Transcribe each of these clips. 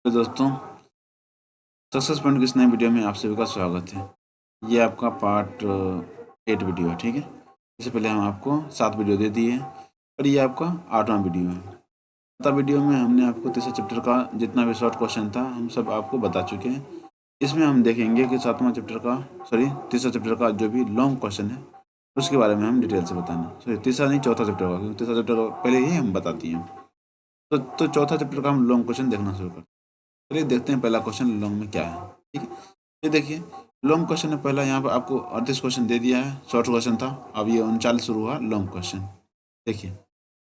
तो दोस्तों, success point की इस नए वीडियो में आप सभी का स्वागत है। ये आपका पार्ट 8 वीडियो है, ठीक है। इससे पहले हम आपको 7 वीडियो दे दिए और ये आपका 8वां वीडियो है। 7वां वीडियो में हमने आपको तीसरे चैप्टर का जितना भी शॉर्ट क्वेश्चन था हम सब आपको बता चुके हैं। इसमें हम देखेंगे कि 7वां चैप्टर का तीसरा चैप्टर का जो भी लॉन्ग क्वेश्चन है उसके बारे में हम डिटेल से बताना। तीसरा नहीं, चौथा चैप्टर का, क्योंकि तीसरा चैप्टर का पहले ही हम बताती हैं। तो चौथा चैप्टर का हम लॉन्ग क्वेश्चन देखना शुरू करते हैं। चलिए देखते हैं पहला क्वेश्चन लॉन्ग में क्या है, ठीक है। ये देखिए, लॉन्ग क्वेश्चन है पहला। यहाँ पर आपको 38 क्वेश्चन दे दिया है, शॉर्ट क्वेश्चन था। अब ये 39 शुरू हुआ लॉन्ग क्वेश्चन। देखिए,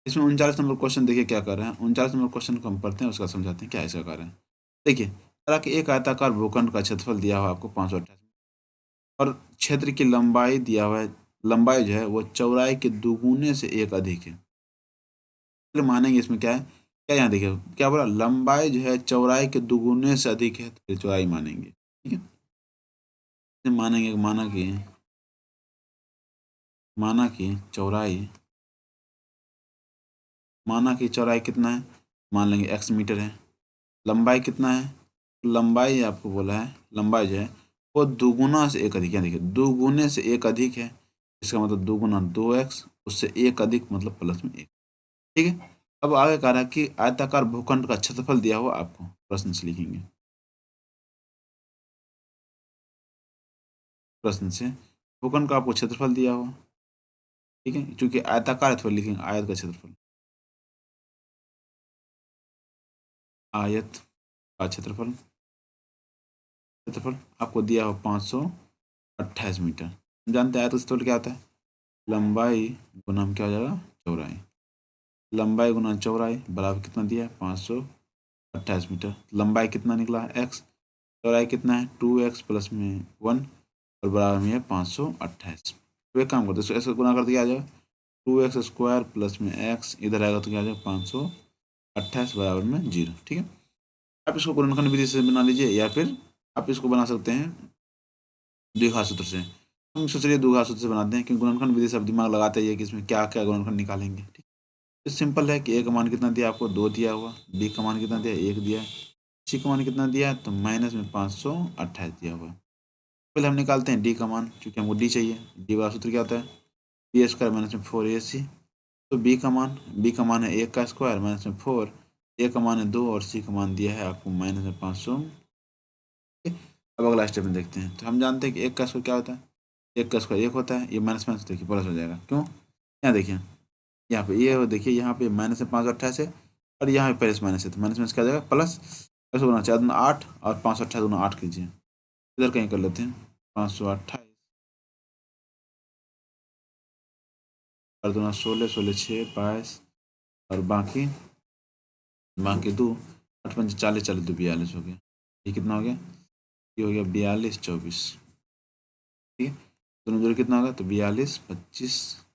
इसमें 39 नंबर क्वेश्चन देखिए क्या कर रहे हैं। 39 नंबर क्वेश्चन को हम पढ़ते हैं, उसका समझाते हैं क्या इसका कारण है। देखिए, तरह के एक आयताकार भूखंड का क्षेत्रफल दिया हुआ आपको 528 और क्षेत्र की लंबाई दिया हुआ है। लंबाई जो है वो चौड़ाई के दुगुने से एक अधिक है। फिर मानेंगे इसमें क्या है, क्या यहाँ देखिए क्या बोला, लंबाई जो है चौड़ाई के दुगुने से अधिक है, तो फिर चौड़ाई मानेंगे, ठीक है। मानेंगे माना कि चौड़ाई कितना है, मान लेंगे x मीटर है। लंबाई कितना है, लंबाई आपको बोला है, लंबाई जो है वो दुगुना से एक अधिक है। देखिए, दुगुने से एक अधिक है, इसका मतलब दुगुना 2x, उससे एक अधिक मतलब प्लस में 1, ठीक है। अब आगे कह रहा है कि आयताकार भूखंड का क्षेत्रफल दिया हुआ आपको, प्रश्न से लिखेंगे, प्रश्न से भूखंड का आपको क्षेत्रफल दिया हुआ, ठीक है। क्योंकि आयताकार है तो लिखेंगे आयत का क्षेत्रफल, आयत का क्षेत्रफल आपको दिया हो 528 मीटर। हम जानते हैं आयत का क्षेत्रफल क्या होता है, लंबाई गुना क्या हो जाएगा, चौड़ाई। लंबाई गुना चौड़ाई बराबर कितना दिया है, 528 मीटर। लंबाई कितना निकला है, x। चौड़ाई कितना है, 2x प्लस में 1 और बराबर में है 528। तो एक काम करते हैं, इसको गुना करते क्या आ जाएगा, 2x² प्लस में x, इधर आएगा तो क्या आ जाएगा 528 बराबर में 0, ठीक है। आप इसको गुणनखंड विधि से बना लीजिए या फिर आप इसको बना सकते हैं द्विघात सूत्र से। हम सोच रहे द्विघात सूत्र से बनाते हैं, क्योंकि गुणनखंड विधि से आप दिमाग लगाते हैं कि इसमें क्या क्या गुणनखंड निकालेंगे, ठीक। तो सिंपल है कि ए का मान कितना दिया आपको, 2 दिया हुआ, बी का मान कितना दिया, 1 दिया, सी का मान कितना दिया, तो माइनस में 528 दिया हुआ। पहले हम निकालते हैं डी का मान, क्योंकि हमको डी चाहिए। डी वाला सूत्र क्या होता है, b² माइनस में 4ac। तो बी का मान है 1 का स्क्वायर माइनस में 4, ए का मान है 2 और सी का मान दिया है आपको माइनस में 500। अब अगला स्टेप में देखते हैं। तो हम जानते हैं कि 1 का स्क्वायर क्या होता है, 1 का स्क्वायर 1 होता है। ये माइनस माइनस देखिए प्लस हो जाएगा, क्यों, यहाँ देखिए, यहाँ पे ये देखिए, यहाँ पे माइनस में 528 है और यहाँ पे प्लस माइनस है, तो माइनस माइनस क्या हो जाएगा प्लस। कैसे होना चाहिए, 8 और 528 दोनों 8 कीजिए, इधर कहीं कर लेते हैं, 528 और दोनों 16, 16 6 22 और बाकी बाकी 2, 8 5 40, 40 2 42 हो गया। ये कितना हो गया, ये हो गया 42 24, ठीक है। दोनों जोड़े कितना होगा, तो 42 25,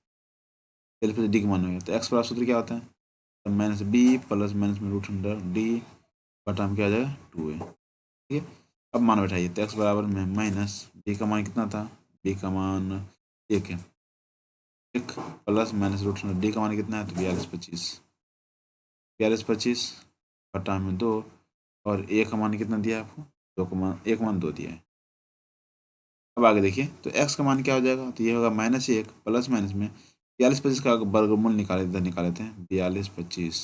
फिर डी का मान हो गया। तो एक्स बराबर सूत्र क्या होता है, तो माइनस बी प्लस माइनस में रूट अंडर डी बटा में क्या आ जाएगा 2a, ठीक है। अब मान बैठाइए, तो एक्स बराबर में माइनस बी का मान कितना था, बी का मान 1 है, 1 plus minus root under D का मान कितना है, तो 42 25, 42 25 बटा में 2 और ए का मान कितना दिया है आपको, 2 का मान, 1 मान 2 दिया है। अब आगे देखिए, तो x का मान क्या हो जाएगा, तो ये होगा -1 प्लस माइनस में 42 25 का वर्गमूल निकाले थे 42 25,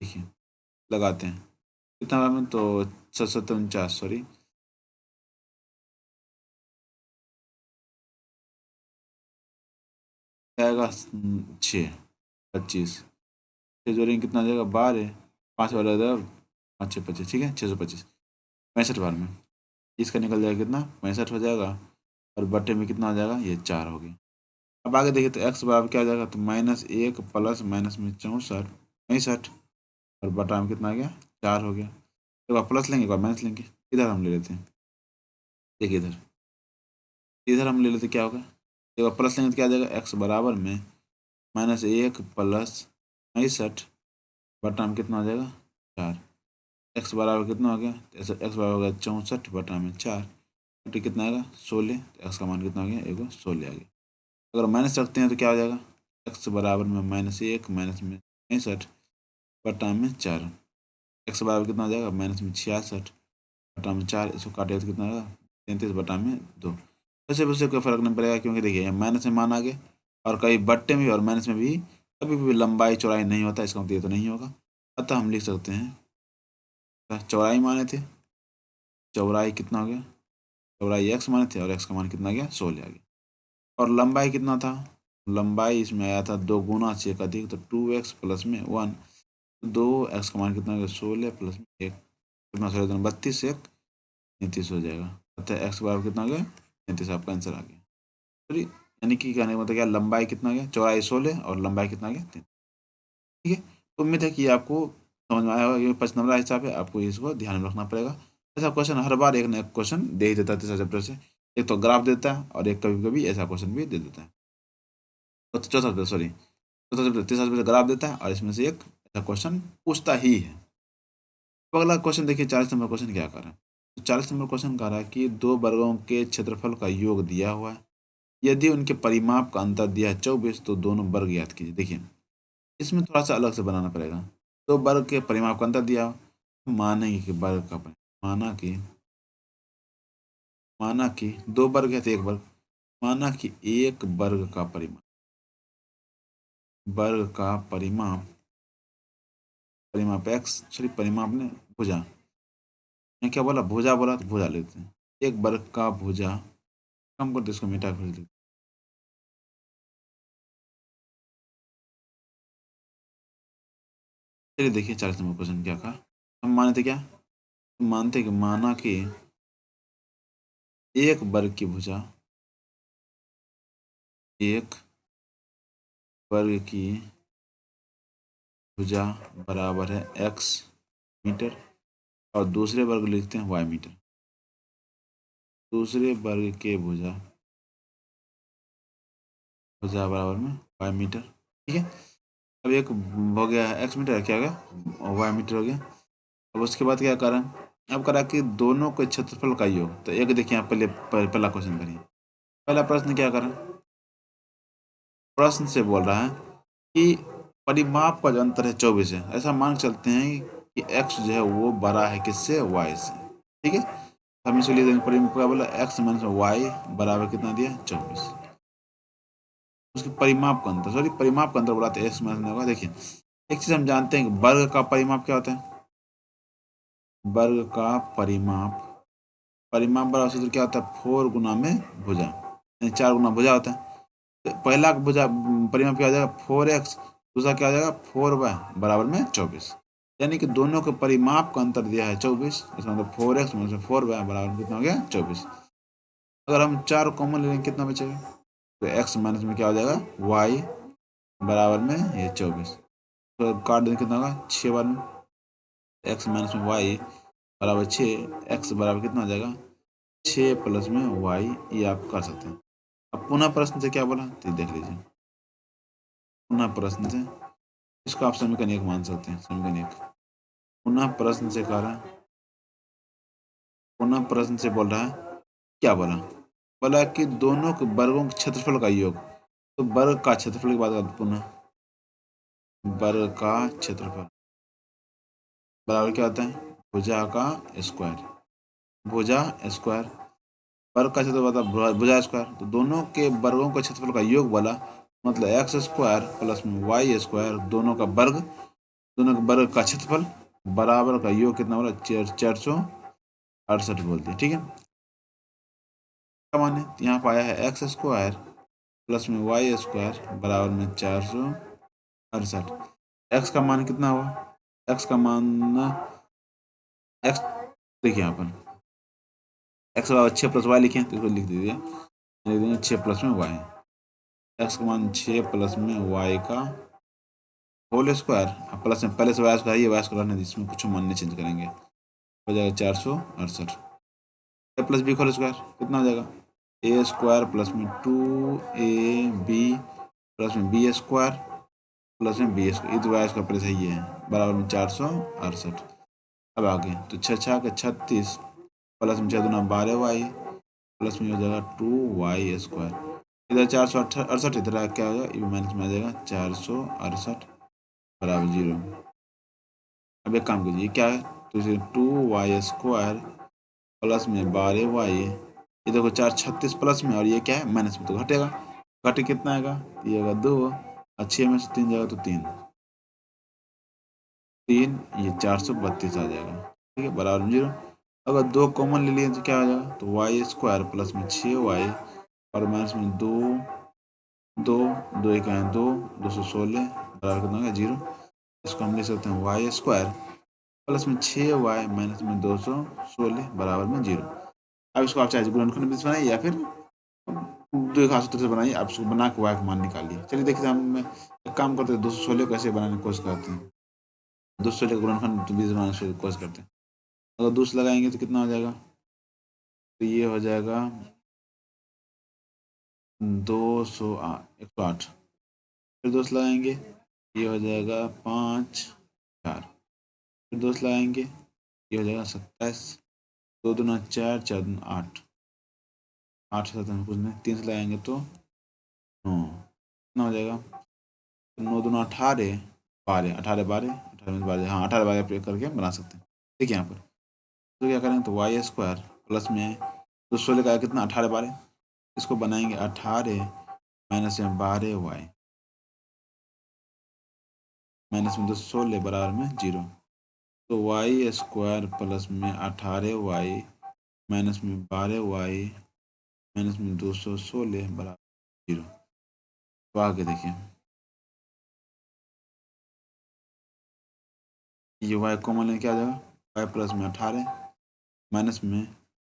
देखिए लगाते हैं कितना में, तो 749, सॉरी, आएगा 6 25, 6 जोड़ेंगे कितना आ जाएगा 12, 5 वाला 5 6 25, ठीक है, 625 65 बार में इसका निकल जाएगा कितना 65 हो जाएगा और बटे में कितना आ जाएगा, ये 4 हो गया। अब आगे देखिए, तो x बराबर क्या आ जाएगा, तो -1 प्लस माइनस में 64 65 और बटा में कितना आ गया 4 हो गया। एक बार प्लस लेंगे, एक बार माइनस लेंगे, इधर हम ले लेते हैं, देखिए इधर इधर हम ले लेते क्या होगा, एक बार प्लस लेंगे तो क्या आ जाएगा, x बराबर में -1 प्लस 65 बटा में कितना आ जाएगा 4। x बराबर कितना हो गया, एक्स बराबर हो गया 64 बटा में 4, बटे कितना आएगा 16, तो x का मान कितना हो गया, एगो 16 आ गया। अगर माइनस रखते हैं तो क्या हो जाएगा, x बराबर में -1 माइनस में 65 बटा में 4, एक्स बराबर कितना हो जाएगा माइनस में 66 बटा में 4, इसको काटे तो कितना आएगा 33 बटा में 2। वैसे वैसे कोई फर्क नहीं पड़ेगा क्योंकि देखिए माइनस में मान आ गए और कहीं बट्टे में और माइनस में भी कभी भी लंबाई चौड़ाई नहीं होता, इसका मतलब ये तो नहीं होगा। अतः हम लिख सकते हैं चौड़ाई माने थे, चौड़ाई कितना हो गया, चौड़ाई एक्स माने थे और एक्स का मान कितना आ गया 16 आ गया। और लंबाई कितना था, लंबाई इसमें आया था 2 गुना से एक अधिक, तो 2x प्लस में 1, 2x का मान कितना हो गया 16 प्लस में 1, कितना 16 32, 1 33 हो जाएगा। अतः एक्स बराबर कितना हो गया 33, आपका आंसर आ गया। सॉरी यानी कि कहने का मतलब क्या, लंबाई कितना आ गया, चौड़ाई 16 और लंबाई कितना आ गया 33। ठीक है, तो उम्मीद है कि आपको समझ में आया होगा। ये 5 नंबर हिसाब है, आपको इसको ध्यान में रखना पड़ेगा। ऐसा क्वेश्चन हर बार एक ना एक क्वेश्चन दे ही देता है तीसरा चैप्टर से, एक तो ग्राफ देता है और एक कभी कभी ऐसा क्वेश्चन भी दे देता है। तो चौथा चैप्टर सॉरी चौथा चैप्टर तीसरा चैप्टर ग्राफ देता है और इसमें से एक ऐसा क्वेश्चन पूछता ही है। तो अगला क्वेश्चन देखिए 40 नंबर क्वेश्चन क्या कर रहा है। तो 40 नंबर क्वेश्चन कह रहा है कि दो वर्गों के क्षेत्रफल का योग दिया हुआ है, यदि उनके परिमाप का अंतर दिया है 24 तो दोनों वर्ग याद कीजिए। देखिए इसमें थोड़ा सा अलग से बनाना पड़ेगा। दो वर्ग के परिमाप का अंतर दिया, मानेंगे कि वर्ग का माना कि दो वर्ग है तो एक वर्ग, माना कि एक वर्ग का परिमाप, वर्ग का परिमाप, परिमाप एक्स सॉरी परिमाप ने भुजा, मैं क्या बोला भुजा बोला तो भुजा लेते हैं, एक वर्ग का भुजा, कम करते इसको मिटा कर देते। चलिए देखिए 40 नंबर क्वेश्चन क्या कहा। हम माने थे क्या, मानते कि माना कि एक वर्ग की भुजा, एक वर्ग की भुजा बराबर है एक्स मीटर और दूसरे वर्ग लिखते हैं वाई मीटर। दूसरे वर्ग के भुजा, भुजा बराबर में वाई मीटर। ठीक है, अब एक हो गया एक्स मीटर, क्या हो गया वाई मीटर हो गया। अब उसके बाद क्या करा, अब करा कि दोनों के क्षेत्रफल का योग। तो एक देखिए आप पहला क्वेश्चन करिए। पहला प्रश्न क्या करा, प्रश्न से बोल रहा है कि परिमाप का जो अंतर है 24 है, ऐसा मान के चलते हैं कि x जो है वो बड़ा है किससे, y से। ठीक है, हम इसको लिख देंगे परिमाप का बोला x माइनस वाई बराबर कितना दिया 24। उसके परिमाप का अंतर, सॉरी परिमाप का अंतर बोला तो x माइनस होगा। देखिए एक चीज हम जानते हैं कि वर्ग का परिमाप क्या होता है, वर्ग का परिमाप, परिमाप बराबर सूत्र क्या होता है 4 गुना में भुजा, यानी 4 गुना भुजा होता है। तो पहला भुजा परिमाप क्या हो जाएगा 4x, दूसरा क्या हो जाएगा 4y बराबर में 24, यानी कि दोनों के परिमाप का अंतर दिया है 24, इसका मतलब 4x माइनस 4y बराबर कितना हो गया 24। अगर हम 4 कॉमन ले लेंगे कितना बचेगा, तो x माइनस में क्या हो जाएगा y बराबर में ये 24, तो काट देंगे कितना होगा 6 बार में, x माइनस में y बराबर 6, x बराबर कितना हो जाएगा 6 प्लस में y, ये आप कर सकते हैं। अब पुनः प्रश्न से क्या बोला तो देख लीजिए, पुनः प्रश्न से इसको आप समीकरण 1 मान सकते हैं, समीकरण 1। पुनः प्रश्न से कह रहा है, पुनः प्रश्न से बोल रहा है क्या बोला, बोला कि दोनों के वर्गों के क्षेत्रफल का योग। तो वर्ग का क्षेत्रफल की बात करते पुनः, वर्ग का क्षेत्रफल बराबर क्या होता है भुजा का स्क्वायर, भुजा स्क्वायर, वर्ग का क्षेत्रफल होता है भुजा स्क्वायर। तो दोनों के वर्गों के क्षेत्रफल का योग बोला, मतलब एक्स स्क्वायर प्लस में वाई स्क्वायर, दोनों का वर्ग, दोनों के वर्ग का क्षेत्रफल बराबर का योग कितना बोला 468 बोलते हैं। ठीक है, क्या माने यहाँ पर आया है एक्स स्क्वायर प्लस में वाई स्क्वायर बराबर में 468। एक्स का मान कितना हुआ, एक्स का मान एक्स, देखिए यहाँ पर एक्स बराबर 6 प्लस वाई लिखे तो इसको लिख दीजिए, लिख देंगे 6 प्लस में वाई, एक्स का मान 6 प्लस में वाई का होल स्क्वायर, प्लस में पहले से वाई स्क्वायर, ये वाई स्क्वायर रहने इसमें कुछ मान नहीं चेंज करेंगे, हो जाएगा 468। ए प्लस बी होल स्क्वायर कितना हो जाएगा ए स्क्वायर प्लस में 2ab प्लस में बी स्क्वायर प्लस में बी स्क्वायर, ये तो वाई स्क्वायर प्लस है बराबर में 468। अब आगे तो 6 6 के 36 प्लस में 6 दूना 12y प्लस में हो जाएगा 2y स्क्वायर, इधर 468, इधर क्या हो जाएगा ये माइनस में आ जाएगा 468 बराबर 0। अब एक काम कीजिए, क्या है, तो इसे 2y² प्लस में 12y, ये देखो 4 36 प्लस में, और ये क्या है माइनस में, तो घटेगा, घटे कितना आएगा, ये आएगा 2, और 6 में से 3 जाएगा तो 3, ये 432 आ जाएगा। ठीक है, बराबर 0। अगर 2 कॉमन ले लिए तो क्या आ जाएगा, तो y² प्लस में 6y और माइनस में 2, 2, 2 एक है 2, 216 बराबर कितना होगा 0। इसको हम लिख सकते हैं y² प्लस में 6y माइनस में 216 बराबर में 0। अब इसको आप चाहे गुणनखंड में बनाइए या फिर दो घात सूत्र से बनाइए, आप इसको बना के y का मान निकालिए। चलिए देखते हैं, हम एक काम करते हैं, 216 कैसे बनाने की कोशिश करते हैं। 216 का गुणनखंड तो 20 बनाने की कोशिश करते हैं। अगर 2 लगाएंगे तो कितना हो जाएगा, तो ये हो जाएगा 108। फिर 2 लगाएंगे, ये हो जाएगा 5 4। फिर 2 लगाएंगे, ये हो जाएगा 27, 2 दूना 4, 4 दूना 8, 8 7 में कुछ नहीं, 3 से लगाएंगे तो 9, कितना हो जाएगा, 9 दूना 18, 12, 18 12, 18 में 12, हाँ 18 12 प्रयोग करके बना सकते हैं। ठीक है, यहाँ पर तो क्या करेंगे, तो y² प्लस में 216 का कितना 18 12, इसको बनाएंगे 18 माइनस में 12y माइनस में 216 बराबर में 0। तो y² प्लस में 18y माइनस में 12y माइनस में 216 बराबर 0। तो आगे देखिए, ये y कॉमन लेने क्या आ जाएगा, y प्लस में 18 माइनस में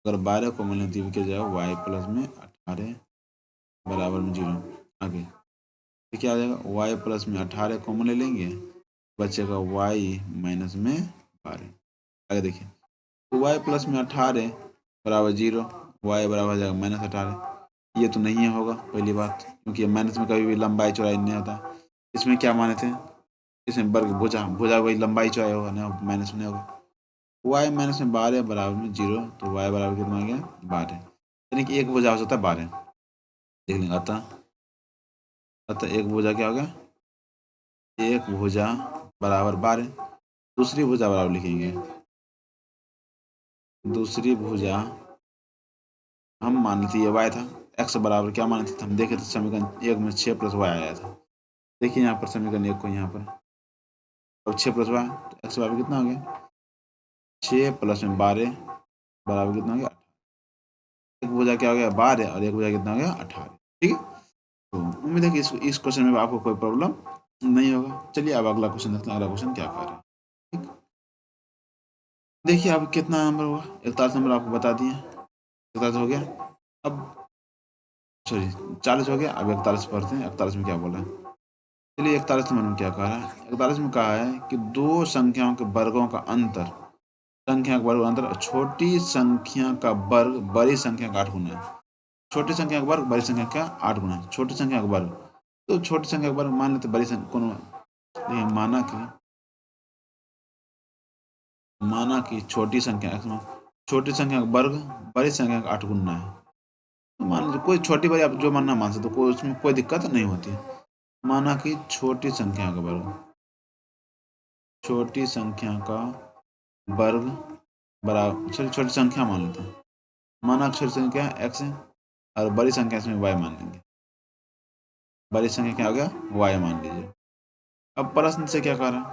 अगर 12 कॉमन लें तो क्या जाएगा, y प्लस में 18 बराबर में 0। आगे तो क्या आ जाएगा, y प्लस में 18 कॉमन ले लेंगे, बचेगा y माइनस में 12। आगे देखिए, तो y प्लस में 18 बराबर 0, y बराबर हो जाएगा माइनस 18। ये तो नहीं होगा पहली बात, क्योंकि माइनस में कभी भी लंबाई चौड़ाई नहीं होता। इसमें क्या माने थे, इसमें वर्ग भुजा, भुजा वही लंबाई चौड़ाई होगा ना, माइनस में नहीं होगा। y माइनस में 12 बराबर में 0, तो y बराबर कितना आ गया 12, यानी कि एक भुजा हो सकता है 12। देख लेंगे, अतः एक भुजा क्या हो गया, एक भुजा बराबर 12। दूसरी भुजा बराबर लिखेंगे, दूसरी भुजा हम मान लेते ये y था, x बराबर क्या माने थे, हम देखे थे समीकरण 1 में 6 प्लस y आया था। देखिए यहाँ पर समीकरण 1 को, यहाँ पर अब 6 प्लस y, तो x बराबर कितना हो गया, 6 प्लस में 12 बराबर कितना हो गया, एक भुजा क्या हो गया 12 और एक भुजा कितना हो गया 18। ठीक है, तो उम्मीद है कि इस क्वेश्चन में आपको कोई प्रॉब्लम नहीं होगा। चलिए अब अगला क्वेश्चन देखते हैं, अगला क्वेश्चन क्या कर रहा है। ठीक, देखिए अब कितना नंबर हुआ, 41 नंबर आपको बता दिए, 41 हो गया। अब सॉरी 40 हो गया, अब 41 पढ़ते हैं, 41 में क्या बोला है। चलिए 41 नंबर में क्या कह रहा है, 41 में कहा है कि दो संख्याओं के वर्गों का अंतर, संख्या का वर्ग अंतर छोटी संख्या का वर्ग बड़ी संख्या का 8 गुना है। छोटी संख्या का वर्ग बड़ी संख्या का 8 गुना है, छोटी संख्या का वर्ग, तो छोटी संख्या का वर्ग मान लेते बड़ी संख्या कौन, माना कि छोटी संख्या का वर्ग बड़ी संख्या का 8 गुना है। तो मान लीजिए कोई छोटी बड़ी आप जो मानना मान सकते हो, कोई उसमें कोई दिक्कत नहीं होती। माना कि छोटी संख्या का वर्ग, छोटी संख्या का वर्ग बराबर, छोटी संख्या मान लेते हैं, माना छोटी संख्या x है और बड़ी संख्या इसमें y मान लेंगे, बड़ी संख्या क्या हो गया y मान लीजिए। अब प्रश्न से क्या कह रहा है,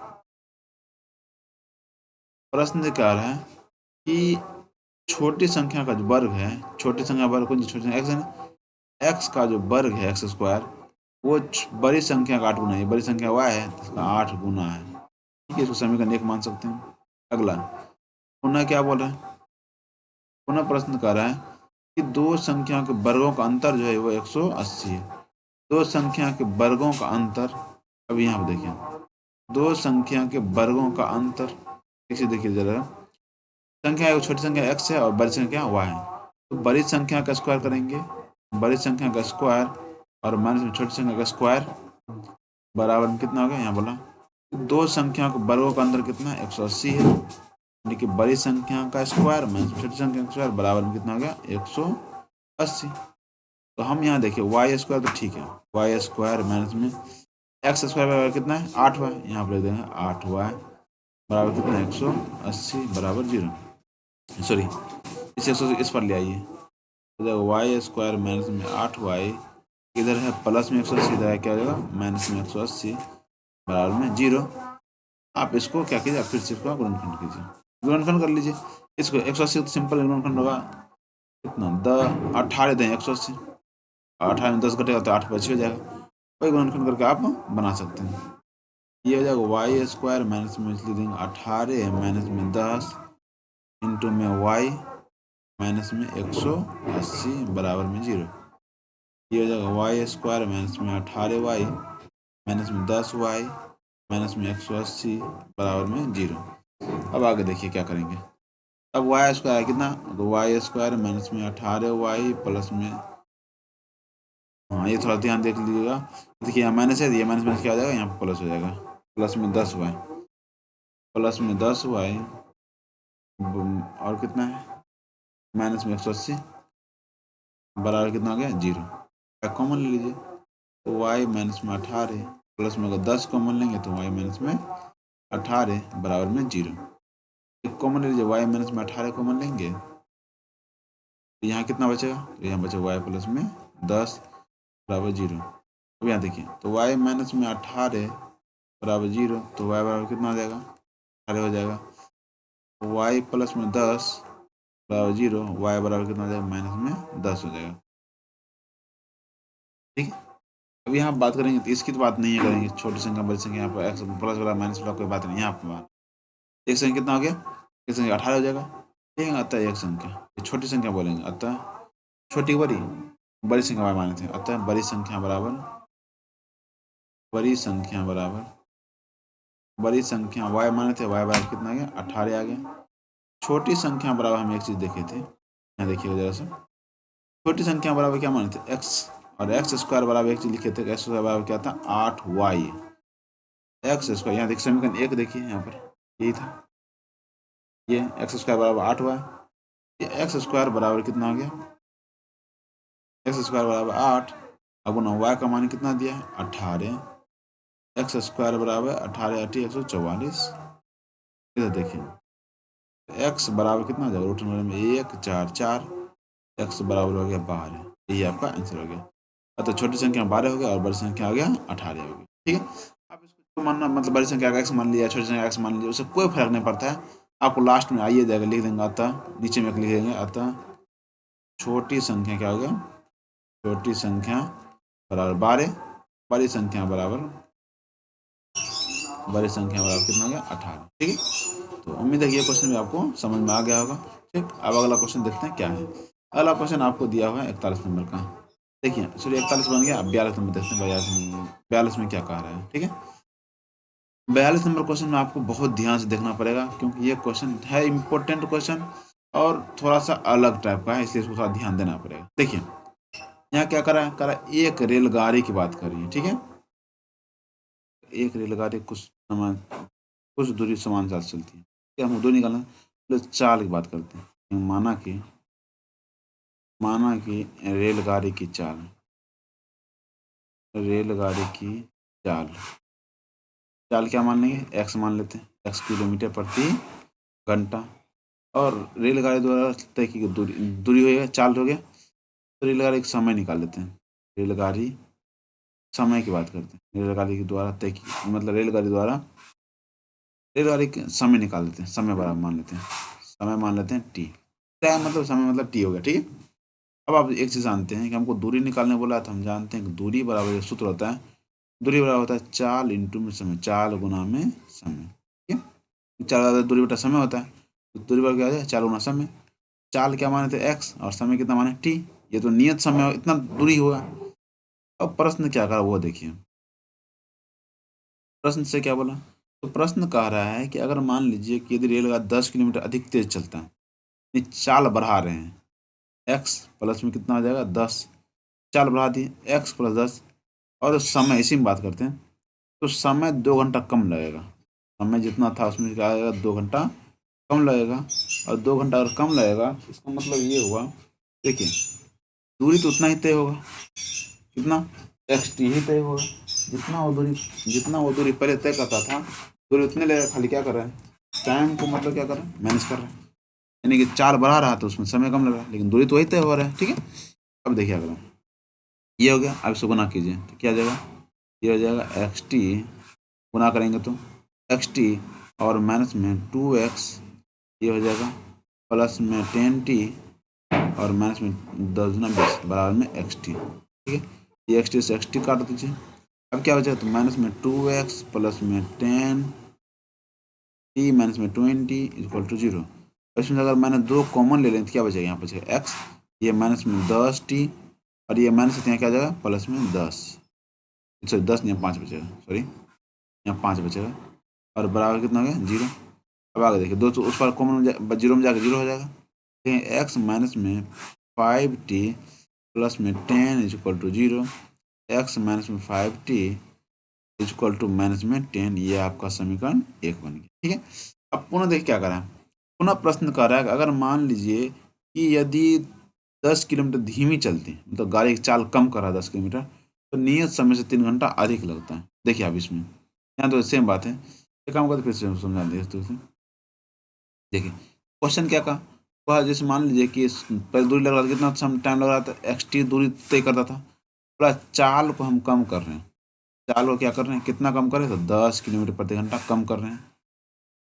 प्रश्न से कह रहा है कि छोटी संख्या का जो वर्ग है, छोटी संख्या वर्ग कौन सी, छोटी संख्या x है ना, x का जो वर्ग है x² वो बड़ी संख्या का 8 गुना है, बड़ी संख्या y है तो इसका 8 गुना है। ठीक है, इसको समीकरण 1 मान सकते हैं। अगला पुनः क्या बोल रहा है, पुनः प्रश्न कर रहा है कि दो संख्याओं के वर्गों का अंतर जो है वो 180 है। दो संख्या के वर्गों का अंतर, अब यहाँ पर देखिए, दो संख्या के वर्गों का अंतर, इसे देखिए जरा, संख्या एक छोटी संख्या x है और बड़ी संख्या y है, तो बड़ी संख्या का स्क्वायर करेंगे, बड़ी संख्या का स्क्वायर और माइनस में छोटी संख्या का स्क्वायर बराबर में कितना हो गया, यहाँ बोला दो संख्याओं के वर्गों का अंतर कितना है 180 है, यानी कि बड़ी संख्या का स्क्वायर माइनस छोटी संख्या का स्क्वायर बराबर में कितना हो गया 180। तो हम यहाँ देखिए y² तो ठीक है, y² माइनस में x² बराबर कितना है 8y, यहाँ पर लिख देंगे 8y बराबर कितना 180 बराबर 0, सॉरी इस 100 इस पर ले आइए, तो वाई स्क्वायर माइनस में 8y, इधर है प्लस में 180, इधर है क्या हो जाएगा माइनस में 180 बराबर में 0। आप इसको क्या कीजिए, आप फिर से इसको गुणनखंड कीजिए, गुणनखंड कर लीजिए इसको। 180 तो सिंपल गुणनखंड होगा, कितना 18 दें 180, 18 में 10 घटेगा तो 8 बच हो जाएगा, वही गुणनखंड करके आप बना सकते हैं। ये हो जाएगा वाई स्क्वायर माइनस में इसलिए देंगे 18 माइनस में 10 इंटू में वाई माइनस में 180 बराबर में 0। ये हो जाएगा वाई स्क्वायर माइनस में 18y माइनस में 10y माइनस में 180 बराबर में 0। अब आगे देखिए क्या करेंगे। अब वाई स्क्वायर कितना, तो वाई स्क्वायर माइनस में 18y प्लस में, हाँ ये थोड़ा ध्यान देख लीजिएगा, देखिए यहाँ माइनस है, ये माइनस माइनस क्या हो जाएगा, यहाँ पर प्लस हो जाएगा, प्लस में 10y प्लस में 10y और कितना है माइनस में 180 बराबर कितना हो गया 0। कॉमन ले लीजिए, तो y माइनस में 18 प्लस में अगर 10 कॉमन लेंगे तो y माइनस में 18 बराबर में 0। एक कॉमन ले लीजिए, y माइनस में 18 कॉमन लेंगे तो यहाँ कितना बचेगा, तो यहाँ बचेगा y प्लस में 10 बराबर 0। अब यहाँ देखिए, तो y माइनस में 18 बराबर 0, तो y बराबर कितना हो जाएगा 18 हो जाएगा, तो y प्लस में 10 बराबर 0, y बराबर कितना हो जाएगा माइनस में 10 हो जाएगा। ठीक है, अब यहाँ बात करेंगे तो इसकी तो बात नहीं करेंगे, छोटी संख्या बड़ी संख्या, यहाँ पर एक्स प्लस वाला माइनस वाला कोई बात नहीं, यहाँ पर एक संख्या कितना हो गया, एक संख्या 18 हो जाएगा, ठीक है। अतः एक संख्या, ये छोटी संख्या बोलेंगे, अतः छोटी बड़ी, बड़ी संख्या माने थे, अतः बड़ी संख्या बराबर, बड़ी संख्या बराबर, बड़ी संख्या y माने थे, y बराबर कितना आ गया 18 आ गया। छोटी संख्या बराबर हम एक चीज देखे थे, यहाँ देखिए जरा सा, छोटी संख्या बराबर क्या माने थे x, और एक्स स्क्वायर बराबर एक चीज लिखे थे, एक्स स्क्वायर बराबर क्या था 8y, एक्स स्क्वायर, यहाँ देखिए समीकरण 1 देखिए, यहाँ पर यही था, ये एक्स स्क्वायर बराबर 8y, ये एक्स स्क्वायर बराबर कितना हो गया, एक्स स्क्वायर बराबर 8, अब ना y का मान कितना दिया है 18, एक्स स्क्वायर बराबर 18 8 144, इधर देखिए एक्स बराबर कितना हो जाएगा, रूट में 1 4 4, एक्स बराबर हो गया 12, यही आपका आंसर हो गया। तो छोटी संख्या 12 हो गया और बड़ी संख्या आ गया 18 हो गया। ठीक है, आप इसको मानना मतलब बड़ी संख्या का एक्स मान लिया, छोटी संख्या एक्स मान लिया, उससे कोई फर्क नहीं पड़ता है, आपको लास्ट में आइए जाएगा लिख देंगे, अतः नीचे में लिख देंगे, अतः छोटी संख्या क्या हो गया, छोटी संख्या बराबर 12, बड़ी संख्या बराबर, बड़ी संख्या बराबर कितना हो गया 18। ठीक है, तो उम्मीद है ये क्वेश्चन भी आपको समझ में आ गया होगा। ठीक, अब अगला क्वेश्चन देखते हैं क्या है। अगला क्वेश्चन आपको दिया हुआ है 41 नंबर का, देखिए चलिए 41 बन गया, अब 42 नंबर देखते हैं, 42 में क्या कह रहा है। ठीक है, 42 नंबर क्वेश्चन में आपको बहुत ध्यान से देखना पड़ेगा, क्योंकि ये क्वेश्चन है इम्पोर्टेंट क्वेश्चन और थोड़ा सा अलग टाइप का है, इसलिए इसको थोड़ा ध्यान देना पड़ेगा। देखिए यहाँ क्या कर रहा है, एक रेलगाड़ी की बात कर रही है। ठीक है, एक रेलगाड़ी कुछ दूरी समान साथ चलती है, क्या हम दो निकालना, तो चाल की बात करते हैं। माना कि रेलगाड़ी की चाल, रेलगाड़ी की चाल, चाल क्या मान लेंगे, एक्स मान लेते हैं, एक्स किलोमीटर प्रति घंटा, और रेलगाड़ी द्वारा तय की दूरी हो गया, चाल हो गया, तो रेलगाड़ी का समय निकाल लेते हैं। रेलगाड़ी समय की बात करते हैं, रेलगाड़ी के द्वारा तय की मतलब रेलगाड़ी के समय निकाल लेते हैं, समय बराबर मान लेते हैं, समय मान लेते हैं टी, टाइम मतलब समय मतलब टी हो गया। ठीक है, अब आप एक चीज़ जानते हैं कि हमको दूरी निकालने बोला, तो हम जानते हैं कि दूरी बराबर सूत्र होता है, दूरी बराबर होता है चाल इंटू में समय, चाल गुना में समय। ठीक है, चाल दूरी बटा समय होता है, तो दूरी बराबर क्या हो जाए चाल गुना समय, चाल क्या माने थे एक्स और समय कितना माने टी, ये तो नियत समय इतना दूरी हुआ। अब प्रश्न क्या कहा वो देखिए, प्रश्न से क्या बोला, तो प्रश्न कह रहा है कि अगर मान लीजिए कि यदि रेलगाड़ी 10 किलोमीटर अधिक तेज चलता है, चाल बढ़ा रहे हैं, एक्स प्लस में कितना हो जाएगा 10, चाल बढ़ा दिए एक्स प्लस 10, और समय इसी में बात करते हैं, तो समय 2 घंटा कम लगेगा, समय जितना था उसमें क्या आएगा 2 घंटा कम लगेगा, और 2 घंटा अगर कम लगेगा इसका मतलब ये हुआ, देखिए दूरी तो उतना ही तय होगा, कितना एक्स टी ही तय होगा, जितना वो दूरी पहले तय करता था, दूरी उतने लगेगा, खाली क्या कर रहा है टाइम को मतलब क्या कर रहा है, मैनेज कर रहा है, यानी कि चाल बढ़ा रहा है तो उसमें समय कम लग रहा है, लेकिन दूरी तो वही तय हो रहा है। ठीक है, अब देखिए अगला ये हो गया, अब इसको गुना कीजिए तो क्या आ जाएगा, ये हो जाएगा एक्स टी, गुना करेंगे तो एक्स टी और माइनस में 2x, ये हो जाएगा प्लस में 10t और माइनस में 10 गुना 20 बराबर में एक्स टी। ठीक है, ये एक्स टी से एक्स टी काट दीजिए, अब क्या हो जाएगा, तो माइनस में 2x प्लस में 10t माइनस में 20 इक्वल टू 0। इसमें अगर मैंने दो कॉमन ले लें तो क्या बचेगा, यहाँ बचेगा एक्स, ये माइनस में 10t और ये माइनस यहाँ क्या आ जाएगा प्लस में 10, सॉरी 10 नहीं 5 बचेगा, सॉरी यहाँ 5 बचेगा और बराबर कितना हो गया 0। अब आगे देखिए दो तो उस पर कॉमन जीरो में जाकर 0 हो जाएगा, एक्स माइनस में 5t प्लस में 10 is equal to 0, x minus में 5t is equal to minus में 10, ये आपका समीकरण 1 बन गया। ठीक है, अब पुनः देखिए क्या करा है, पुनः प्रश्न कर रहा है अगर मान लीजिए कि यदि 10 किलोमीटर धीमी चलती है, मतलब गाड़ी की चाल कम कर रहा है 10 किलोमीटर, तो नियत समय से 3 घंटा अधिक लगता है। देखिए अब इसमें यहाँ तो सेम बात है, एक काम करते फिर से समझा दें। देखिए क्वेश्चन क्या कहा, वह जैसे मान लीजिए कि पहले दूरी लग रहा था, कितना टाइम लग रहा था, एक्स टी दूरी तय करता था, थोड़ा चाल को हम कम कर रहे हैं, चाल को क्या कर रहे हैं, कितना कम कर रहे हैं, तो 10 किलोमीटर प्रति घंटा कम कर रहे हैं,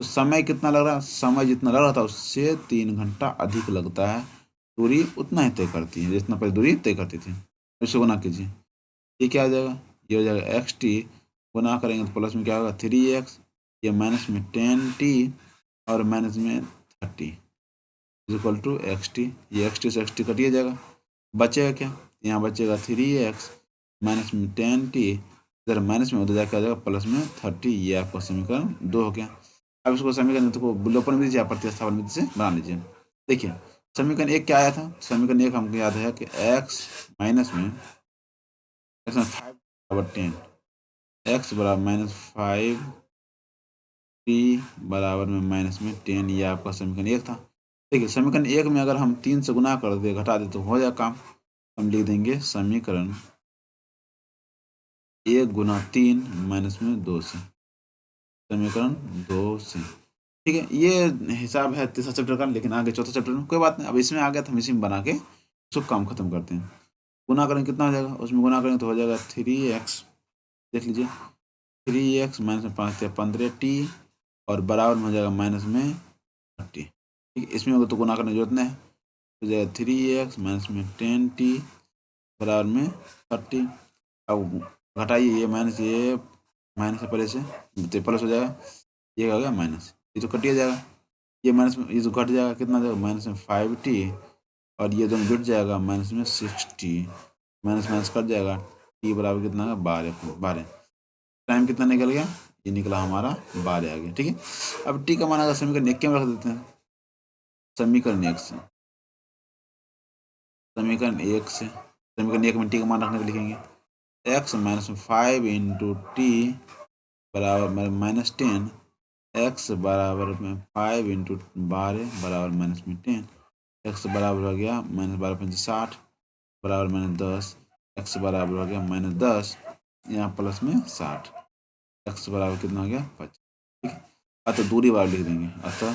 तो समय कितना लग रहा है, समय जितना लग रहा था उससे 3 घंटा अधिक लगता है, दूरी उतना ही तय करती है जितना पहले दूरी तय करती थी। इसको गुना कीजिए, ये क्या आ जाएगा, ये हो जाएगा एक्स टी, गुना करेंगे तो प्लस में क्या होगा 3x, ये माइनस में 10t और माइनस में 30 इक्वल टू एक्स टी, ये एक्स टी से एक्स टी कटिए जाएगा, बचेगा क्या, यहाँ बचेगा 3x माइनस में 10t, इधर माइनस में उधर जाकर आ जाएगा प्लस में 30, ये आपका समीकरण 2 हो गया। अब इसको समीकरण तो विलोपन विधि या प्रतिस्थापन विधि से बना लीजिए। देखिए समीकरण 1 क्या आया था, समीकरण 1 हमको याद है कि x माइनस में 5 बराबर 10, एक्स बराबर माइनस 5 टी बराबर में माइनस में 10, ये आपका समीकरण 1 था। देखिए समीकरण 1 में अगर हम 3 से गुना कर दे घटा दे तो हो जाए काम, हम लिख देंगे समीकरण 1 गुना 3 माइनस में 2 से, समीकरण 2 से। ठीक है, ये हिसाब है तीसरा चैप्टर का, लेकिन आगे चौथा चैप्टर में कोई बात नहीं, अब इसमें आ गया तो हम इसी में बना के सब काम खत्म करते हैं। गुना करेंगे कितना हो जाएगा, उसमें गुना करेंगे तो हो जाएगा 3x, देख लीजिए 3x माइनस में 5 15t और बराबर में हो जाएगा माइनस में 30। ठीक है, इसमें तो गुना करने की जरूरत नहीं है, हो जाएगा 3x माइनस में 10t बराबर में 30। अब घटाइए, ये माइनस ये माइनस है पहले से तो प्लस हो जाएगा, ये हो गया माइनस, ये तो कटिए जाएगा, ये माइनस में ये तो घट जाएगा, कितना जाएगा माइनस में 5t और ये दोनों जुट जाएगा माइनस में 6t, माइनस माइनस कट जाएगा, t बराबर कितना है 12, टाइम कितना निकल गया, ये निकला हमारा 12 आ गया। ठीक है, अब टी का मान अगर समीकरण 1 में रख देते हैं, समीकरण 1 से, समीकरण 1 से, समीकरण 1 में टी का मान रखने को लिखेंगे एक्स माइनस 5 इंटू टी बराबर माइनस 10, एक्स बराबर में 5 इंटू 12 बराबर माइनस में 10, एक्स बराबर हो गया माइनस 12×5 60 बराबर माइनस 10, एक्स बराबर हो गया माइनस 10, यहाँ प्लस में 60, एक्स बराबर कितना हो गया 25। ठीक है, अतः दूरी बार लिख देंगे, अतः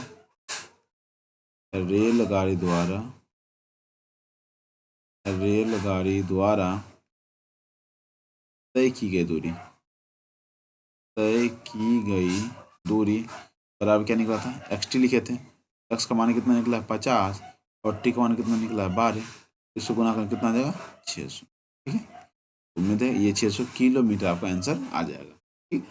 रेलगाड़ी द्वारा तय की गई दूरी बराबर क्या निकला था, एक्स टी लिखे थे, एक्स का मान कितना निकला है 50 और टी का मान कितना निकला है 12, इसको गुना कर कितना आ जाएगा 600। ठीक है, उम्मीद है ये 600 किलोमीटर आपका आंसर आ जाएगा। ठीक,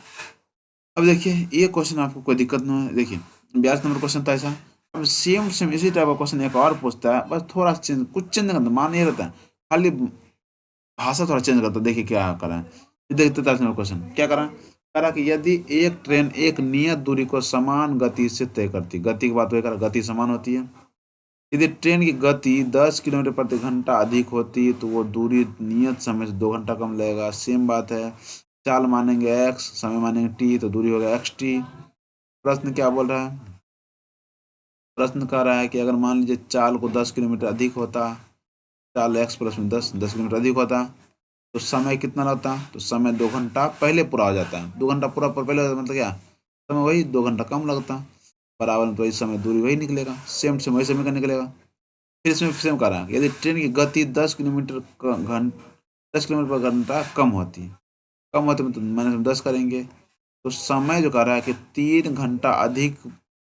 अब देखिए ये क्वेश्चन आपको कोई दिक्कत नहीं है, देखिए 82 नंबर क्वेश्चन था ऐसा, अब सेम सेम इसी टाइप का क्वेश्चन एक और पूछता है, बस थोड़ा चेंज कुछ चेंज करता मान नहीं रहता है, खाली भाषा थोड़ा चेंज करता, देखिए क्या करा है, देखते क्वेश्चन क्या करा, करा कि यदि एक ट्रेन एक नियत दूरी को समान गति से तय करती, गति की बात करा, गति समान होती है, यदि ट्रेन की गति 10 किलोमीटर प्रति घंटा अधिक होती है तो वो दूरी नियत समय से 2 घंटा कम लगेगा। सेम बात है, चाल मानेंगे एक्स, समय मानेंगे टी, तो दूरी होगा एक्स टी। प्रश्न क्या बोल रहा है, प्रश्न कह रहा है कि अगर मान लीजिए चाल को 10 किलोमीटर अधिक होता, चाल एक्स प्लस में 10 किलोमीटर अधिक होता तो समय कितना लगता, तो समय 2 घंटा पहले पूरा हो जाता है, 2 घंटा पूरा पहले हो जाता, मतलब क्या समय वही 2 घंटा कम लगता। बराबर में तो इस समय दूरी वही निकलेगा, सेम टू सेम वही समय का निकलेगा। फिर इसमें सेम कह रहा है यदि ट्रेन की गति 10 किलोमीटर 10 किलोमीटर पर घंटा कम होती है, कम होती है तो माइनस 10 करेंगे। तो समय जो कह रहा है कि 3 घंटा अधिक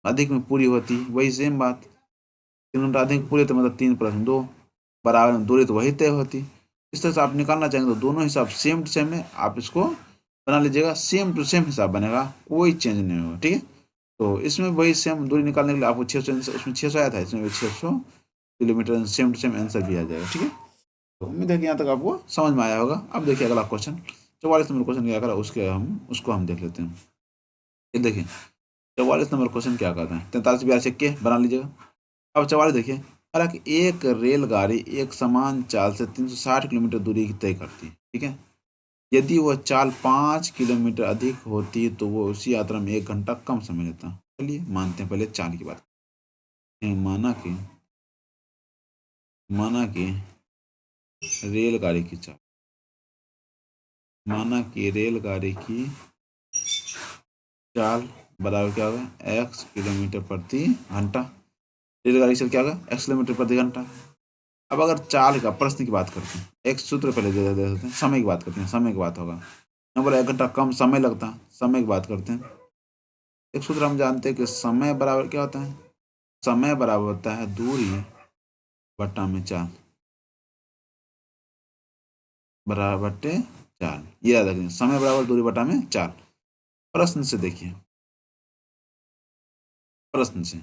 अधिक में पूरी होती, वही सेम बात, 3 घंटा अधिक पूरी तो मतलब 3+2 बराबर में दूरी तो वही तय होती। इस तरह से आप निकालना चाहेंगे तो दोनों हिसाब सेम टू सेम है, आप इसको बना लीजिएगा, सेम टू सेम हिसाब बनेगा, कोई चेंज नहीं होगा। ठीक है, तो इसमें वही सेम दूरी निकालने के लिए आपको 600, उसमें 600 आया था, इसमें भी 600 kilometre same to same answer भी आ जाएगा। ठीक है, तो उम्मीद है कि यहाँ तक आपको समझ में आया होगा। अब देखिए अगला क्वेश्चन 44 नंबर क्वेश्चन क्या करा, उसको हम देख लेते हैं। ये देखिए 44 नंबर क्वेश्चन क्या कहता है, 43 42 के बना लीजिएगा। अब 44 देखिए, हालांकि एक रेलगाड़ी एक समान चाल से 360 किलोमीटर दूरी की तय करती है। ठीक है, यदि वह चाल 5 किलोमीटर अधिक होती तो वो उसी यात्रा में 1 घंटा कम समय लेता। चलिए मानते हैं, पहले चाल की बात। माना कि रेलगाड़ी की चाल, माना कि रेलगाड़ी की चाल बराबर क्या होगा, x किलोमीटर प्रति घंटा। रेलगाड़ी की चाल क्या होगा, x किलोमीटर प्रति घंटा। अब अगर चाल का प्रश्न की बात करते हैं, एक सूत्र पहले दे देते हैं, समय की बात करते हैं, समय की बात होगा नंबर 1 घंटा कम समय लगता, समय की बात करते हैं। एक सूत्र हम जानते हैं कि समय बराबर क्या होता है, समय बराबर होता है दूरी बटा में चाल, बराबर बटे चाल, ये याद रखिए, समय बराबर दूरी बटा में चाल। प्रश्न से देखिए, प्रश्न से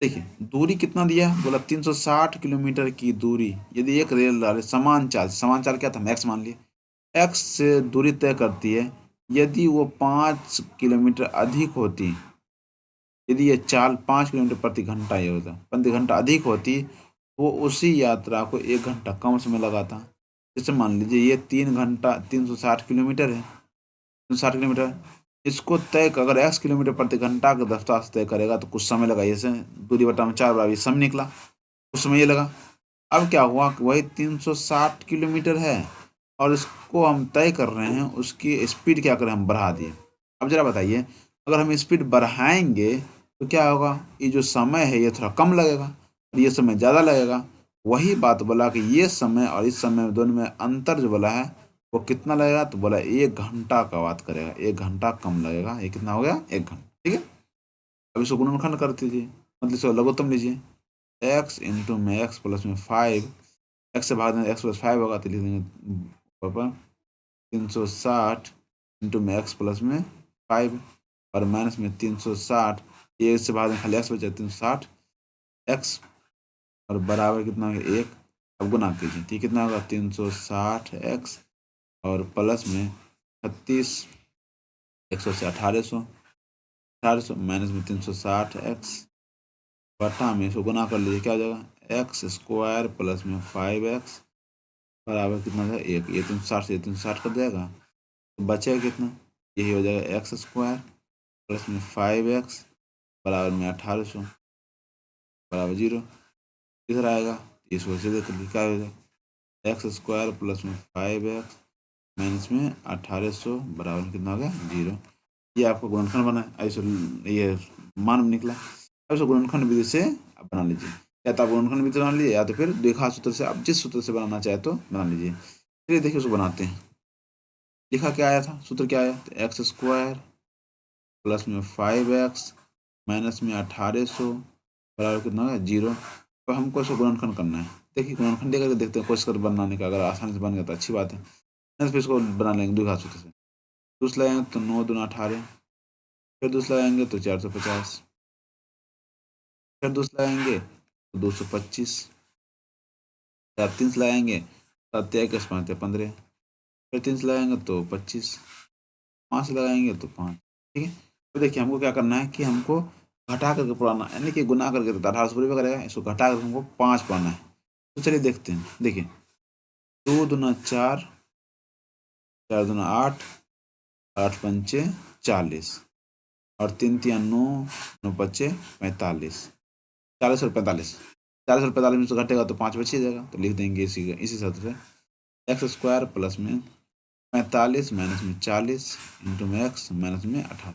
देखिए दूरी कितना दिया है, बोला 360 किलोमीटर की दूरी यदि एक रेलगाड़ी समान चाल क्या था, हम एक्स मान लिए, एक्स से दूरी तय करती है, यदि वो 5 किलोमीटर अधिक होती, यदि ये चाल 5 किलोमीटर प्रति घंटा ये होता, प्रति घंटा अधिक होती, वो उसी यात्रा को 1 घंटा कम समय लगाता। जैसे मान लीजिए ये 3 घंटा 360 किलोमीटर है, 360 किलोमीटर, इसको तय अगर 1 किलोमीटर प्रति घंटा के रफ्तार से तय करेगा तो कुछ समय लगा, जैसे दूरी बटा में 4 बराबर समय निकला, कुछ समय ये लगा। अब क्या हुआ कि वही 360 किलोमीटर है और इसको हम तय कर रहे हैं, उसकी स्पीड क्या करें, हम बढ़ा दिए। अब जरा बताइए, अगर हम स्पीड बढ़ाएंगे तो क्या होगा, ये जो समय है ये थोड़ा कम लगेगा और ये समय ज़्यादा लगेगा। वही बात बोला कि ये समय और इस समय दोनों में अंतर जो बोला है वो कितना लगेगा, तो बोला 1 घंटा का बात करेगा, 1 घंटा कम लगेगा। ये कितना हो गया, 1 घंटा। ठीक है, अब इसको गुणनखंड कर दीजिए, मतलब इसको लघुत्तम लीजिए, x इंटू में x प्लस में 5, एक्स से भाग देंगे x+5 होगा तो लिख देंगे पापा 360 इंटू में x प्लस में 5 और माइनस में 360, ये से भाग देंगे खाली x बचा 360 x और बराबर कितना होगा 1। अब गुना कीजिए, ठीक कितना होगा 360 x और प्लस में 36 100 से 1800 माइनस में 360 x बटा में इसको गुना कर लीजिए, क्या हो जाएगा x² प्लस में 5x बराबर कितना था 1। ये 360 से 360 कर जाएगा तो बचेगा कितना, यही हो जाएगा x² प्लस में 5x बराबर में 1800 बराबर 0। इधर आएगा इसको सीधे कर लीजिए, क्या हो जाएगा x² प्लस में 5x माइनस में 1800 बराबर कितना हो गया 0। ये आपका गुणनखंड बना है, ऐसे ये मान निकला। अब इसे गुणनखंड विधि से आप बना लीजिए, या तो आप गुणनखंड विधि से बना लीजिए या तो फिर द्विघात सूत्र से, आप जिस सूत्र से बनाना चाहे तो बना लीजिए। चलिए देखिए उसको बनाते हैं। लिखा क्या आया था, सूत्र क्या आया, तो x² प्लस में 5x माइनस में 1800 बराबर कितना होगा 0। तो हमको इसको गुणनखंड करना है। देखिए गुणनखंड करके देखते हैं, कोशिश कर बनाने का, अगर आसानी से बन गया तो अच्छी बात है, नहीं तो फिर इसको बना लेंगे द्विघात सूत्र से। दूसरा लगाएंगे तो 9 दूना 18, फिर दूसरा लगाएंगे तो 450, फिर दूसरा लगाएंगे तो 225, या 3 से लगाएंगे 7 21 5 15, फिर 3 से लगाएंगे तो 25, 5 से लगाएंगे तो 5। ठीक है, तो देखिए हमको क्या करना है कि हमको घटा करके पुराना, यानी कि गुना करके तो 1800 पूरी में करेगा, इसको घटा करके हमको 5 पाना है। तो चलिए देखते हैं, देखिए 2 दूना 4, 4 दूना 8, 8 पंचे 40 और 3 तिया 9, 9 पच्चे 45, 40 और 45, 40 और 45 में से घटेगा तो 5 बच ही जाएगा, तो लिख देंगे इसी सूत्र से x² प्लस में 45 माइनस में 40 इंटू में x माइनस में 18।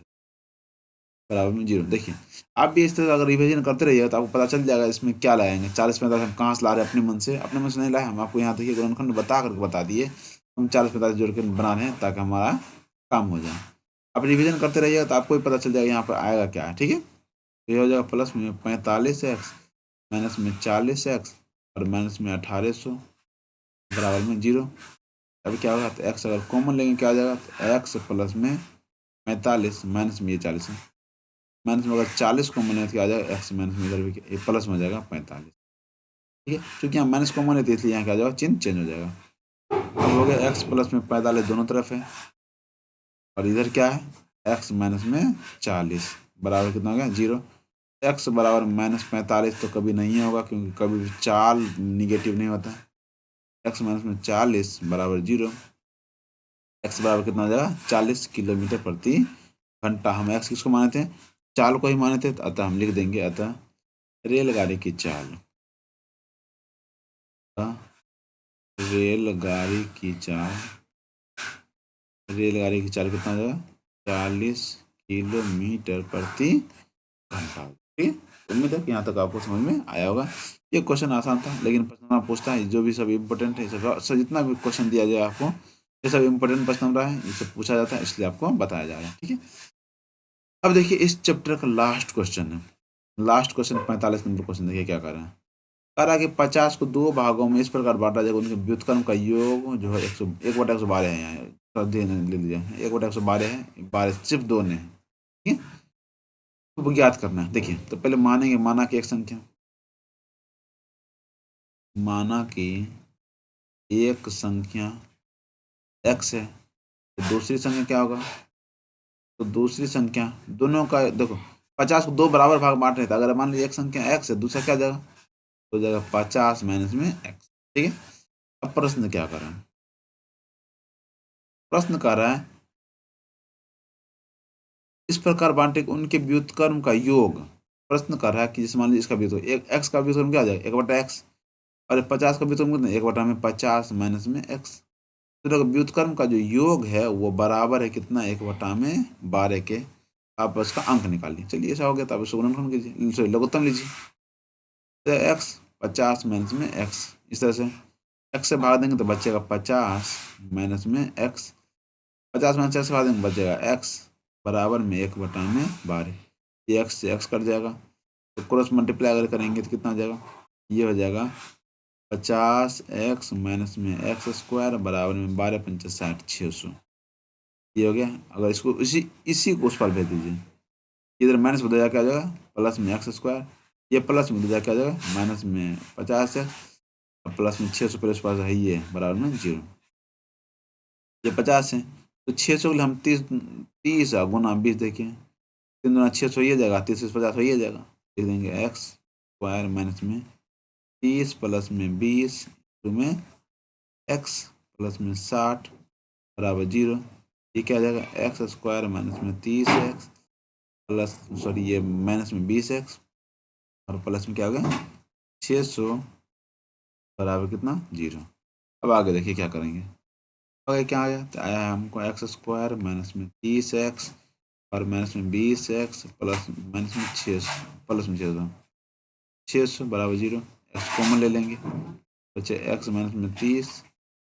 बराबर में 0। देखिए आप भी इस तरह अगर रिवीजन करते रहिएगा तो आपको पता चल जाएगा इसमें क्या लगाएंगे। 40-45 हम कहाँ से ला रहे हैं, अपने मन से नहीं लाए, हम आपको यहाँ देखिए गुणनखंड बता करके बता दिए, हम 40-45 जोड़ के बना रहे हैं ताकि हमारा काम हो जाए। आप रिवीजन करते रहिएगा तो आपको भी पता चल जाएगा यहाँ पर आएगा क्या है। ठीक है, तो ये हो जाएगा प्लस में 45x माइनस में 40x और माइनस में 1800 बराबर में 0। अभी क्या होगा, तो x अगर कॉमन लेंगे क्या आ जाएगा, तो x प्लस में 45 माइनस में ये 40 है, माइनस में अगर 40 कॉमन है तो क्या आ जाएगा, x माइनस में इधर भी प्लस में हो जाएगा 45। ठीक है, क्योंकि यहाँ माइनस कॉमन है तो इसलिए यहाँ क्या आ जाएगा, चिन्ह चेंज हो जाएगा। अब हो गया x प्लस में 45 दोनों तरफ है और इधर क्या है, x माइनस में 40 बराबर कितना हो गया 0। x बराबर माइनस 45 तो कभी नहीं होगा क्योंकि कभी भी चाल निगेटिव नहीं होता है। x माइनस में 40 बराबर 0। x बराबर कितना हो जाएगा 40 किलोमीटर प्रति घंटा। हम x किसको माने थे, चाल को ही माने थे, अतः हम लिख देंगे अतः रेलगाड़ी की चाल, रेलगाड़ी की चाल, रेलगाड़ी की चाल कितना हो जाएगा 40 किलोमीटर प्रति घंटा। ठीक है, उम्मीद है कि यहाँ तक आपको समझ में आया होगा। ये क्वेश्चन आसान था लेकिन प्रश्न पूछता है जो भी सब इम्पोर्टेंट है, सब जितना भी क्वेश्चन दिया जाए आपको ये सब इम्पोर्टेंट प्रश्न रहा है, ये सब पूछा जाता है इसलिए आपको बताया जा रहा है। ठीक है, अब देखिए इस चैप्टर का लास्ट क्वेश्चन है, लास्ट क्वेश्चन 45 नंबर क्वेश्चन। देखिए क्या कर रहा है, कह रहा है कि 50 को दो भागों में इस प्रकार बांटा जाएगा, उनके व्युत्क्रम का योग जो है 1/112 है। यहाँ ले लीजिए 1/112 है, 12 सिर्फ दो ने है। ठीक है, तो ज्ञात करना है। देखिए तो पहले मानेंगे, माना कि एक संख्या, माना कि एक संख्या x है, तो दूसरी संख्या क्या होगा, तो दूसरी संख्या दोनों का देखो 50 को दो बराबर भाग बांट रहे थे, अगर मान लीजिए एक संख्या x है दूसरा क्या जाएगा, तो जाएगा 50 माइनस में x। ठीक है, अब प्रश्न क्या कर रहा है, प्रश्न कर रहा है इस प्रकार बांटे उनके व्युत्क्रम का योग। प्रश्न कर रहा है कि जैसे मान लीजिए इसका व्युत्क्रम एक x का व्युत्क्रम क्या आ जाएगा 1/x, और 50 का व्युत्क्रम कितना 1/50 माइनस में x। तो व्युत्क्रम का जो योग है वो बराबर है कितना 1/12 के। आप उसका अंक निकालिए। चलिए ऐसा हो गया तो आप इसको गुणनखंड कीजिए, सॉरी लघुत्तम लीजिए, तो x 50 माइनस में x, इस तरह से x से भाग देंगे तो बचेगा 50 माइनस में x, 50 माइनस x से भाग देंगे बचेगा x बराबर में 1/12। ये x से x कट जाएगा तो क्रॉस मल्टीप्लाई अगर करेंगे तो कितना हो जाएगा, ये हो जाएगा 50x माइनस में x स्क्वायर बराबर में 12×5 = 60, 600। ये हो गया। अगर इसको इसी को उस पर भेज दीजिए, इधर माइनस बदल जाकर आ जाएगा प्लस में x स्क्वायर, ये प्लस में बदल जाकर आ जाएगा माइनस में 50x और प्लस में 600 प्लस पास है ये बराबर में 0। ये 50 है तो 600 के लिए हम 30 गुना 20, देखिए 3 गुना 600 ये जाएगा, 30 से 50 हो ये जाएगा, लिख देंगे x स्क्वायर माइनस में 30 प्लस में 20 में x प्लस में 60 बराबर 0। ये क्या आ जाएगा x स्क्वायर माइनस में 30x प्लस सॉरी ये माइनस में 20x और प्लस में क्या हो गया 600 बराबर कितना 0। अब आगे देखिए क्या करेंगे, आगे क्या आया, तो आया है हमको x स्क्वायर माइनस में 30x और माइनस में 20x प्लस माइनस में 600 प्लस में 600 बराबर 0। x कॉमन ले लेंगे, बचे x माइनस में 30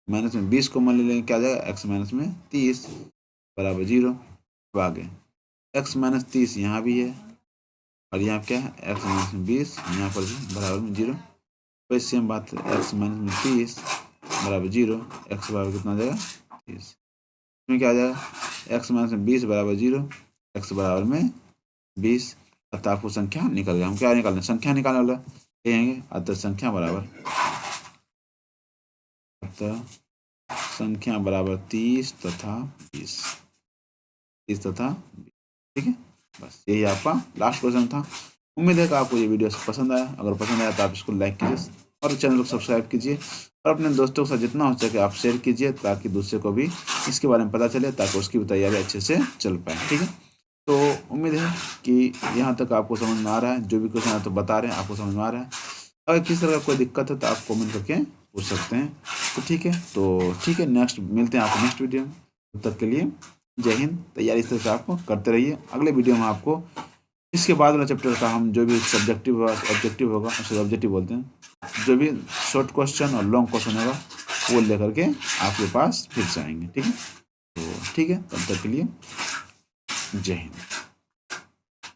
माइनस में 20 कॉमन ले लेंगे, क्या आ जाएगा x माइनस में 30 बराबर 0। अब आगे x माइनस 30 यहाँ भी है और यहाँ क्या है x माइनस में 20 यहाँ पर भी बराबर में 0। वैसे हम बात x माइनस में 30 बराबर 0, x बराबर कितना आ जाएगा 30, इसमें क्या आ जाएगा x माइनस में 20 बराबर 0, x बराबर में 20। अतः आपको संख्या निकल गया। हम क्या निकालना, संख्या निकालने वाला कहेंगे, अतः संख्या बराबर, अतः संख्या बराबर 30 तथा 20, 30 तथा 20। ठीक है, बस यही आपका लास्ट क्वेश्चन था। उम्मीद है कि आपको ये वीडियो पसंद आया, अगर पसंद आया तो आप इसको लाइक कीजिए और चैनल को सब्सक्राइब कीजिए और अपने दोस्तों के साथ जितना हो सके आप शेयर कीजिए ताकि दूसरे को भी इसके बारे में पता चले, ताकि उसकी भी तैयारी अच्छे से चल पाए। ठीक है, तो उम्मीद है कि यहाँ तक आपको समझ में आ रहा है, जो भी क्वेश्चन है तो बता रहे हैं आपको समझ में आ रहा है। अगर किसी तरह का कोई दिक्कत है तो आप कमेंट करके पूछ सकते हैं। तो ठीक है, नेक्स्ट मिलते हैं आपको नेक्स्ट वीडियो में, तब तक के लिए जय हिंद। तैयारी इस तरह से आपको करते रहिए। अगले वीडियो में आपको इसके बाद वाला चैप्टर का हम जो भी सब्जेक्टिव ऑब्जेक्टिव होगा, उसे ऑब्जेक्टिव बोलते हैं, जो भी शॉर्ट क्वेश्चन और लॉन्ग क्वेश्चन होगा वो लेकर के आपके पास फिर से आएंगे। ठीक है, तो ठीक है, तब तक के लिए जय हिंद।